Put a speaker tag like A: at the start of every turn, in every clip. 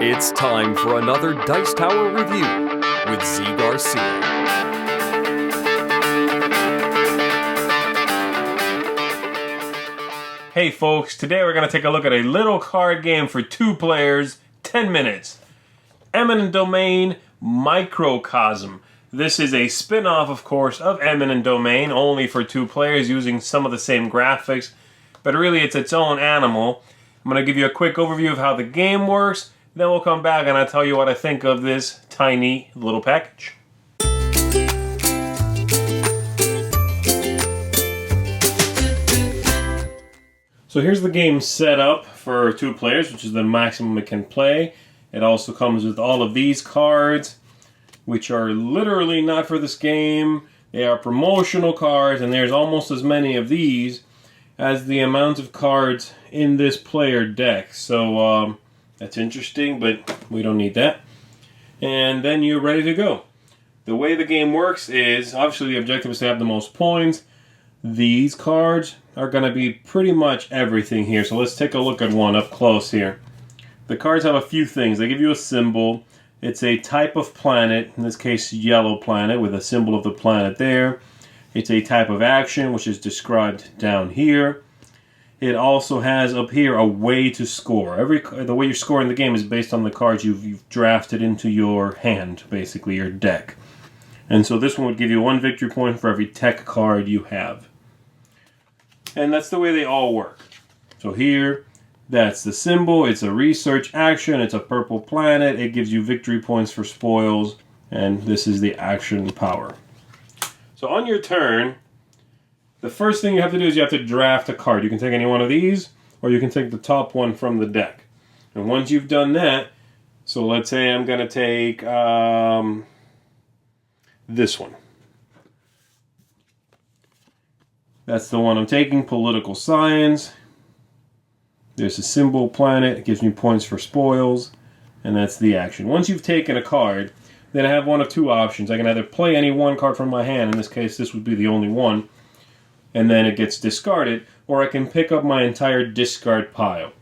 A: It's time for another Dice Tower review with Z. Garcia.
B: Hey folks, today we're going to take a look at a little card game for 2 players, 10 minutes. Eminent Domain Microcosm. This is a spin-off, of course, of Eminent Domain, only for 2 players using some of the same graphics, but really it's its own animal. I'm going to give you a quick overview of how the game works, then we'll come back and I'll tell you what I think of this tiny little package. So here's the game set up for 2 players, which is the maximum it can play. It also comes with all of these cards, which are literally not for this game. They are promotional cards, and there's almost as many of these as the amount of cards in this player deck. So that's interesting, but we don't need that. And then you're ready to go. The way the game works is, obviously the objective is to have the most points. These cards are going to be pretty much everything here. So let's take a look at one up close here. The cards have a few things. They give you a symbol. It's a type of planet, in this case yellow planet with a symbol of the planet there. It's a type of action, which is described down here. It also has up here a way to score. The way you're scoring the game is based on the cards you've drafted into your hand, basically your deck. And so this one would give you 1 victory point for every tech card you have. And that's the way they all work. So here, that's the symbol. It's a research action. It's a purple planet. It gives you victory points for spoils. And this is the action power. So on your turn, the first thing you have to do is you have to draft a card. You can take any one of these, or you can take the top one from the deck. And once you've done that, so let's say I'm going to take this one. That's the one I'm taking, political science. There's a symbol planet. It gives me points for spoils. And that's the action. Once you've taken a card, then I have one of 2 options. I can either play any one card from my hand. In this case, this would be the only one. And then it gets discarded. Or I can pick up my entire discard pile.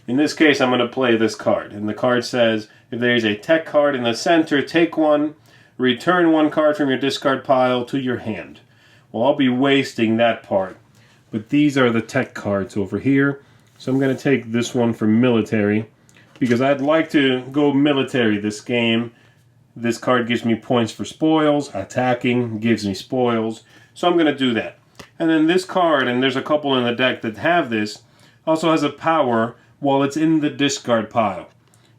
B: In this case, I'm going to play this card. And the card says, if there's a tech card in the center, take one. Return 1 card from your discard pile to your hand. Well, I'll be wasting that part. But these are the tech cards over here. So I'm going to take this one for military. Because I'd like to go military this game. This card gives me points for spoils. Attacking gives me spoils. So I'm going to do that. And then this card, and there's a couple in the deck that have this, also has a power while it's in the discard pile.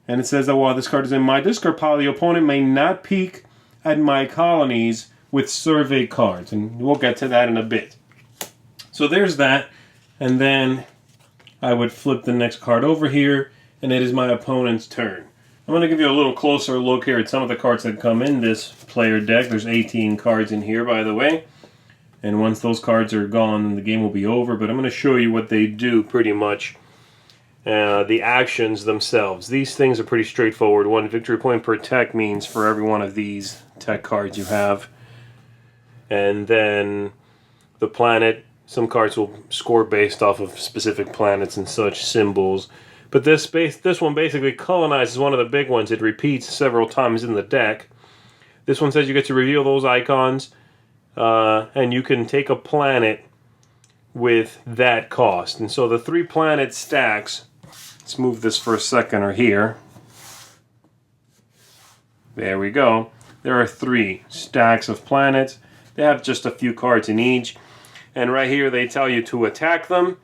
B: And it says that while this card is in my discard pile, the opponent may not peek at my colonies with survey cards, and we'll get to that in a bit. So there's that, and then I would flip the next card over here, and it is my opponent's turn. I'm going to give you a little closer look here at some of the cards that come in this player deck. There's 18 cards in here, by the way, and once those cards are gone, the game will be over, but I'm going to show you what they do pretty much. The actions themselves. These things are pretty straightforward. 1 victory point per tech means for every one of these tech cards you have. And then the planet, some cards will score based off of specific planets and such symbols. But this one basically colonizes one of the big ones. It repeats several times in the deck. This one says you get to reveal those icons, and you can take a planet with that cost. And so the 3 planet stacks, let's move this for a second or here. There we go. There are 3 stacks of planets. They have just a few cards in each. And right here they tell you to attack them.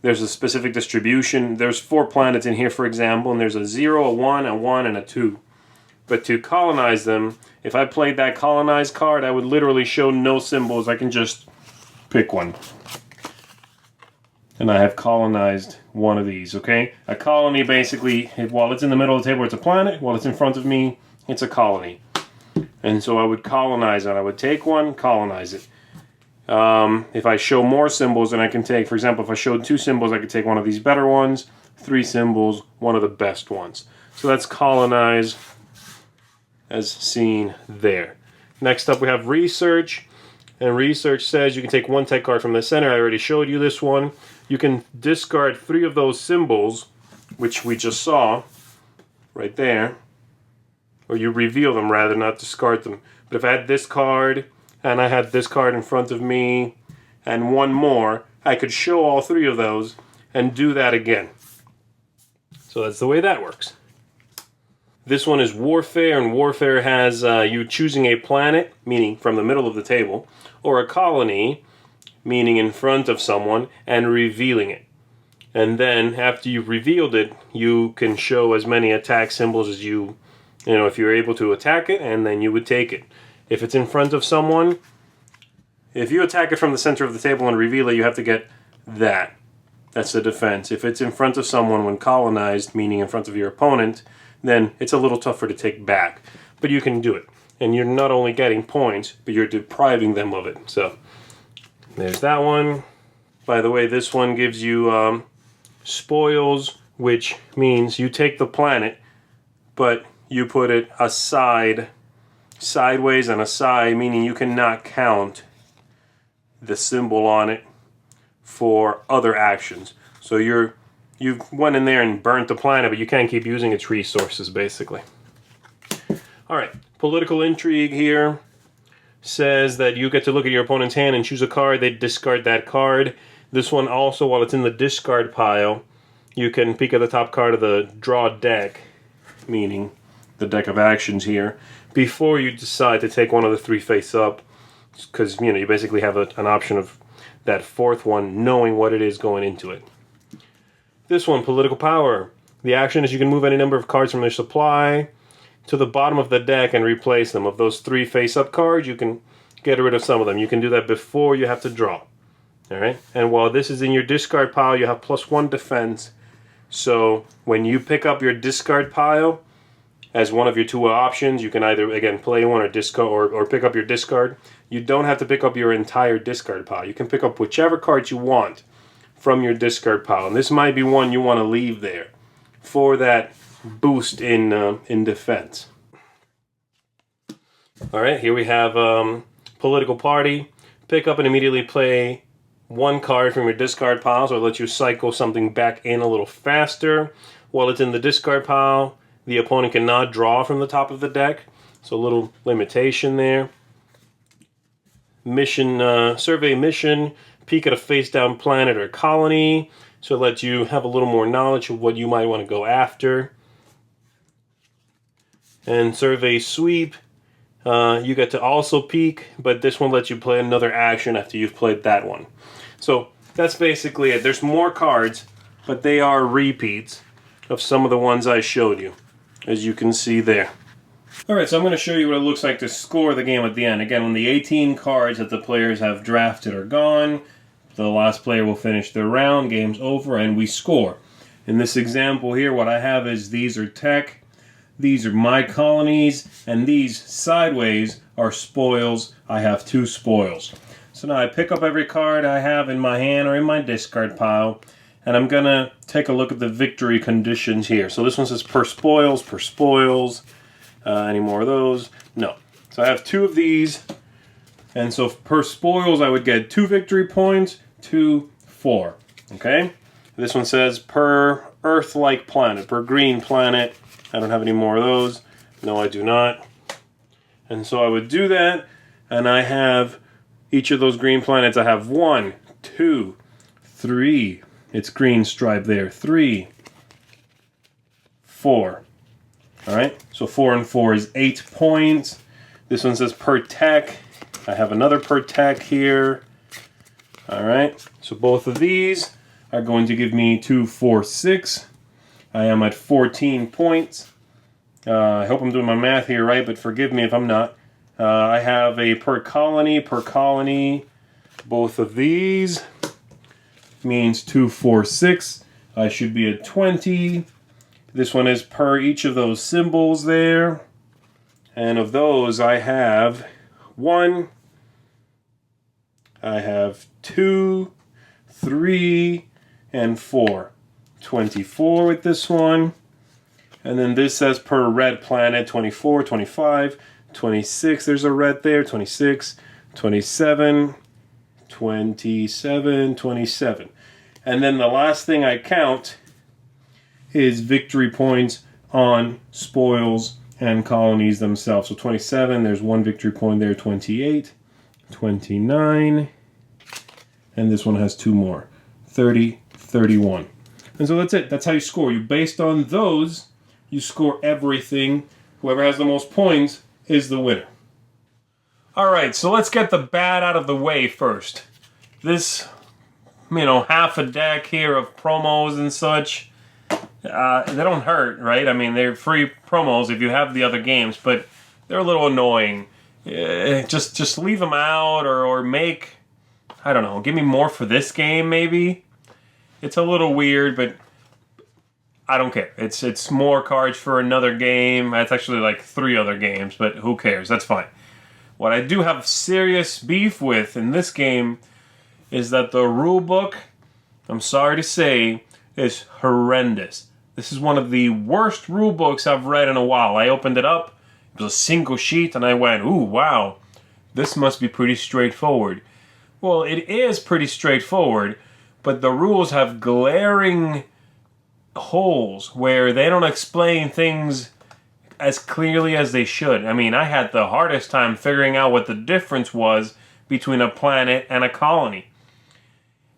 B: There's a specific distribution. There's 4 planets in here, for example, and there's a 0, a 1, a 1, and a 2. But to colonize them, if I played that colonize card, I would literally show no symbols. I can just pick one. And I have colonized one of these, okay? A colony basically, while it's in the middle of the table, it's a planet. While it's in front of me, it's a colony. And so I would colonize it. I would take one, colonize it. If I show more symbols, then I can take, for example, if I showed 2 symbols, I could take one of these better ones, 3 symbols, one of the best ones. So that's colonize, as seen there. Next up we have research. And research says you can take 1 tech card from the center. I already showed you this one. you can discard 3 of those symbols, which we just saw right there, or you reveal them rather, not discard them. But if I had this card, and I had this card in front of me, and one more, I could show all 3 of those and do that again. So that's the way that works. This one is Warfare, and Warfare has you choosing a planet, meaning from the middle of the table, or a colony, meaning in front of someone, and revealing it. And then, after you've revealed it, you can show as many attack symbols as you know, if you're able to attack it, and then you would take it. If it's in front of someone, if you attack it from the center of the table and reveal it, you have to get that. That's the defense. If it's in front of someone when colonized, meaning in front of your opponent, then it's a little tougher to take back. But you can do it. And you're not only getting points, but you're depriving them of it. So, there's that one. By the way, this one gives you spoils, which means you take the planet, but you put it aside, sideways and aside, meaning you cannot count the symbol on it for other actions. So you've went in there and burnt the planet, but you can't keep using its resources, basically. Alright, political intrigue here says that you get to look at your opponent's hand and choose a card. They discard that card. This one also, while it's in the discard pile, you can peek at the top card of the draw deck, meaning the deck of actions here, before you decide to take one of the 3 face up, because you basically have an option of that 4th one knowing what it is going into it. This one, Political Power. The action is you can move any number of cards from their supply to the bottom of the deck and replace them. Of those 3 face-up cards, you can get rid of some of them. You can do that before you have to draw. Alright? And while this is in your discard pile, you have +1 defense. So when you pick up your discard pile as one of your 2 options, you can either, again, play one or discard or pick up your discard. You don't have to pick up your entire discard pile. You can pick up whichever cards you want from your discard pile. And this might be one you want to leave there for that boost in defense. Alright, here we have Political Party. Pick up and immediately play 1 card from your discard pile, so it lets you cycle something back in a little faster. While it's in the discard pile, the opponent cannot draw from the top of the deck, so a little limitation there. Mission, survey mission, peek at a face-down planet or colony, so it lets you have a little more knowledge of what you might want to go after. And survey sweep, you get to also peek, but this one lets you play another action after you've played that one. So that's basically it. There's more cards, but they are repeats of some of the ones I showed you, as you can see there. Alright, so I'm going to show you what it looks like to score the game at the end. Again, when the 18 cards that the players have drafted are gone, the last player will finish their round, game's over, and we score. In this example here, what I have is these are tech, these are my colonies, and these sideways are spoils. I have 2 spoils. So now I pick up every card I have in my hand or in my discard pile, and I'm going to take a look at the victory conditions here. So this one says per spoils, per spoils. Any more of those? No. So I have 2 of these, and so per spoils I would get 2 victory points, 2, 4. Okay? This one says per Earth-like planet, per green planet. I don't have any more of those. No, I do not. And so I would do that, and I have each of those green planets. I have 1, 2, 3. It's green stripe there. 3, 4. Alright, so 4 and 4 is 8 points. This one says per tech. I have another per tech here. Alright, so both of these are going to give me 2, 4, 6. I am at 14 points. I hope I'm doing my math here right, but forgive me if I'm not. I have a per colony. Both of these means 2, 4, 6. I should be at 20. This one is per each of those symbols there. And of those, I have 1, I have 2, 3, and 4. 24 with this one. And then this says per red planet, 24, 25, 26. There's a red there, 26, 27, 27, 27. And then the last thing I count is victory points on spoils and colonies themselves. So 27, there's one victory point there, 28, 29, and this one has two more, 30, 31. And so that's it. That's how you score. You based on those, you score everything. Whoever has the most points is the winner. All right, so let's get the bad out of the way first. This, half a deck here of promos and such, they don't hurt, right? I mean, they're free promos if you have the other games, but they're a little annoying. Just leave them out or make, I don't know, give me more for this game maybe. It's a little weird, but I don't care. It's more cards for another game. That's actually like 3 other games, but who cares? That's fine. What I do have serious beef with in this game is that the rule book, I'm sorry to say, is horrendous. This is one of the worst rule books I've read in a while. I opened it up, it was a single sheet, and I went, ooh, wow, this must be pretty straightforward. Well, it is pretty straightforward, but the rules have glaring holes where they don't explain things as clearly as they should. I mean, I had the hardest time figuring out what the difference was between a planet and a colony.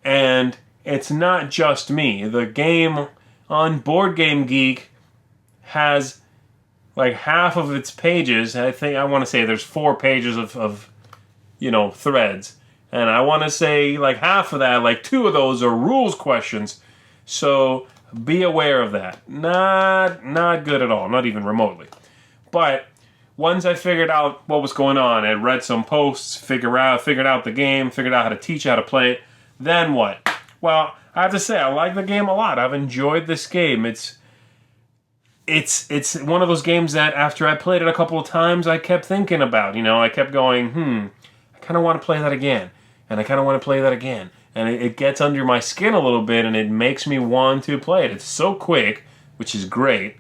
B: And it's not just me. The game on Board Game Geek has like half of its pages. I want to say there's 4 pages of threads. And I want to say like half of that, like 2 of those are rules questions. So be aware of that. Not good at all, not even remotely. But once I figured out what was going on, I read some posts, figured out the game, figured out how to teach you how to play it, then what? Well, I have to say, I like the game a lot. I've enjoyed this game. It's one of those games that after I played it a couple of times, I kept thinking about. I kept going, I kind of want to play that again. And I kind of want to play that again. And it gets under my skin a little bit, and it makes me want to play it. It's so quick, which is great.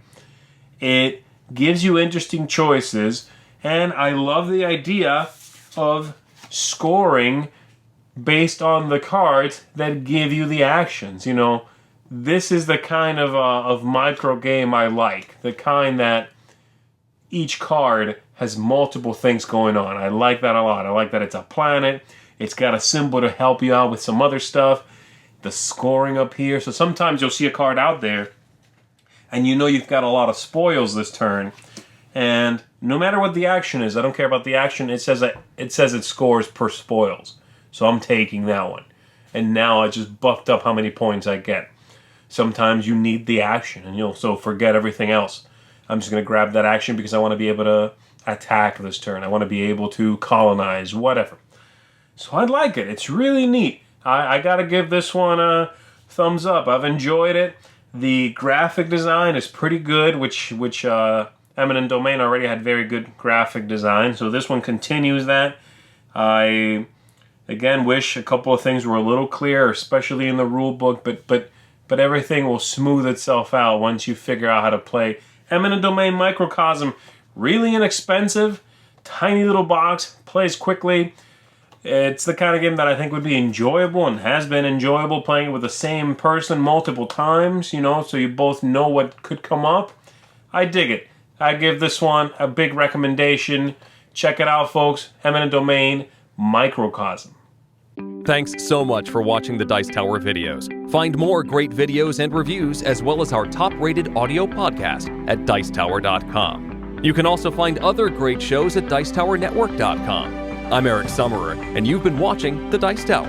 B: It gives you interesting choices, and I love the idea of scoring based on the cards that give you the actions. This is the kind of micro game I like. The kind that each card has multiple things going on. I like that a lot. I like that it's a planet. It's got a symbol to help you out with some other stuff. The scoring up here. So sometimes you'll see a card out there and you've got a lot of spoils this turn. And no matter what the action is, I don't care about the action, it says it scores per spoils. So I'm taking that one. And now I just buffed up how many points I get. Sometimes you need the action and you'll forget everything else. I'm just going to grab that action because I want to be able to attack this turn. I want to be able to colonize, whatever. So I like it. It's really neat. I got to give this one a thumbs up. I've enjoyed it. The graphic design is pretty good, which Eminent Domain already had very good graphic design. So this one continues that. I, again, wish a couple of things were a little clearer, especially in the rule book, but everything will smooth itself out once you figure out how to play. Eminent Domain Microcosm, really inexpensive, tiny little box, plays quickly. It's the kind of game that I think would be enjoyable and has been enjoyable playing it with the same person multiple times, so you both know what could come up. I dig it. I give this one a big recommendation. Check it out, folks. Eminent Domain Microcosm.
A: Thanks so much for watching the Dice Tower videos. Find more great videos and reviews as well as our top-rated audio podcast at Dicetower.com. You can also find other great shows at Dicetowernetwork.com. I'm Eric Summerer, and you've been watching The Dice Tower.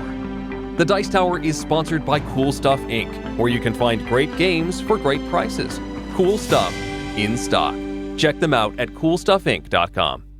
A: The Dice Tower is sponsored by Cool Stuff Inc., where you can find great games for great prices. Cool stuff in stock. Check them out at CoolStuffInc.com.